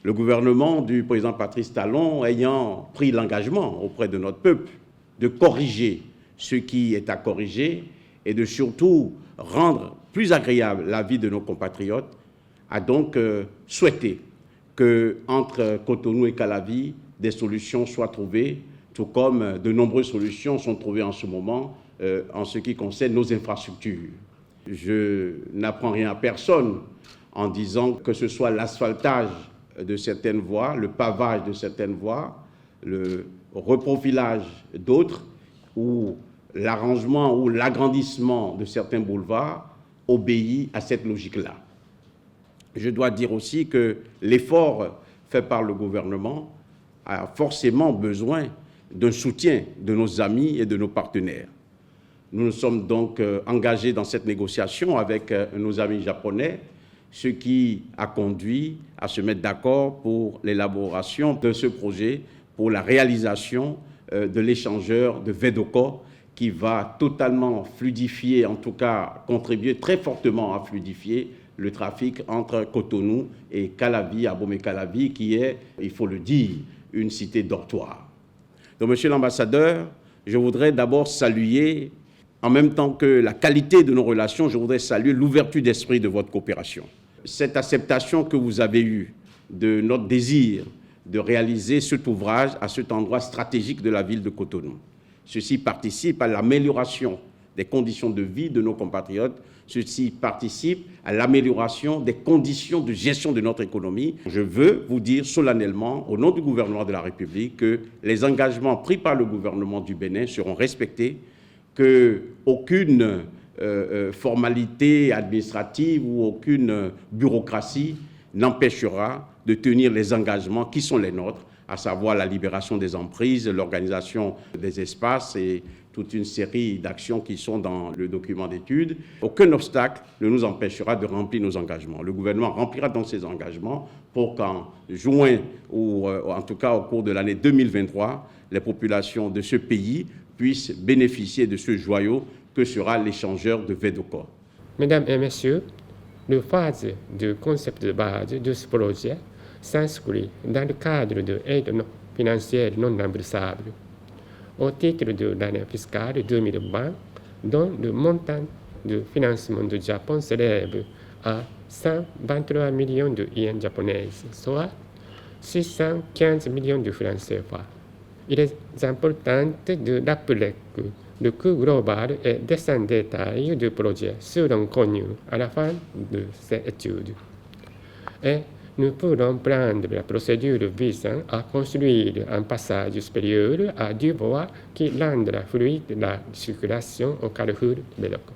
Le gouvernement du président Patrice Talon ayant pris l'engagement auprès de notre peuple de corriger ce qui est à corriger et de surtout rendre plus agréable la vie de nos compatriotes, a donc souhaité qu'entre Cotonou et Calavi, des solutions soient trouvées, tout comme de nombreuses solutions sont trouvées en ce moment en ce qui concerne nos infrastructures. Je n'apprends rien à personne en disant que ce soit l'asphaltage de certaines voies, le pavage de certaines voies, le reprofilage d'autres, ou l'arrangement ou l'agrandissement de certains boulevards obéit à cette logique-là. Je dois dire aussi que l'effort fait par le gouvernement a forcément besoin d'un soutien de nos amis et de nos partenaires. Nous nous sommes donc engagés dans cette négociation avec nos amis japonais, ce qui a conduit à se mettre d'accord pour l'élaboration de ce projet, pour la réalisation de l'échangeur de Vedoko, qui va totalement fluidifier, en tout cas contribuer très fortement à fluidifier le trafic entre Cotonou et Calavi, Abomey-Calavi, qui est, il faut le dire, une cité dortoir. Donc, Monsieur l'ambassadeur, je voudrais d'abord saluer, en même temps que la qualité de nos relations, je voudrais saluer l'ouverture d'esprit de votre coopération. Cette acceptation que vous avez eue de notre désir de réaliser cet ouvrage à cet endroit stratégique de la ville de Cotonou. Ceci participe à l'amélioration des conditions de vie de nos compatriotes. Ceci participe à l'amélioration des conditions de gestion de notre économie. Je veux vous dire solennellement, au nom du gouvernement de la République, que les engagements pris par le gouvernement du Bénin seront respectés, qu'aucune formalité administrative ou aucune bureaucratie n'empêchera de tenir les engagements qui sont les nôtres, à savoir la libération des emprises, l'organisation des espaces et toute une série d'actions qui sont dans le document d'étude. Aucun obstacle ne nous empêchera de remplir nos engagements. Le gouvernement remplira donc ses engagements pour qu'en juin ou en tout cas au cours de l'année 2023, les populations de ce pays puissent bénéficier de ce joyau que sera l'échangeur de Vedoko. Mesdames et messieurs, la phase du concept de base de ce projet s'inscrit dans le cadre de l'aide financière non remboursable au titre de l'année fiscale 2020, dont le montant de financement du Japon s'élève à 123 millions de yens japonaises, soit 615 millions de francs CFA. Il est important de rappeler que le coût global est sans détail du projet seront connus à la fin de cette étude. Et nous pourrons prendre la procédure visant à construire un passage supérieur à 2 voies qui rendra fluide la circulation au carrefour Vedoko.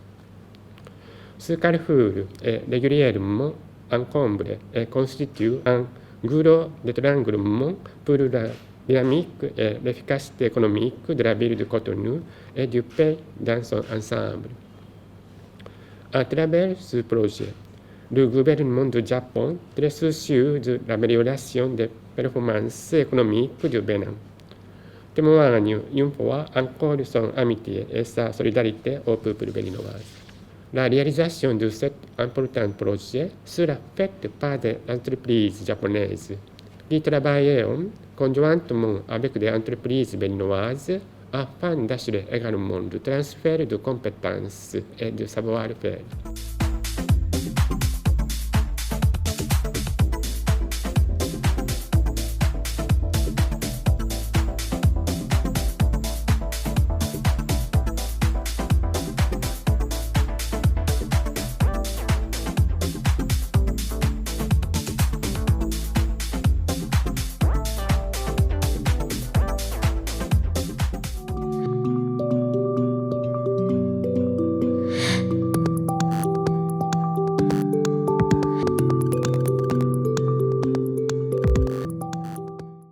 Ce carrefour est régulièrement encombré et constitue un gros étranglement pour la dynamique et l'efficacité économique de la ville de Cotonou et du pays dans son ensemble. À travers ce projet, le gouvernement du Japon, très soucieux de l'amélioration des performances économiques du Bénin, témoigne une fois encore son amitié et sa solidarité au peuple béninois. La réalisation de cet important projet sera faite par des entreprises japonaises qui travailleront conjointement avec des entreprises béninoises afin d'assurer également le transfert de compétences et de savoir-faire.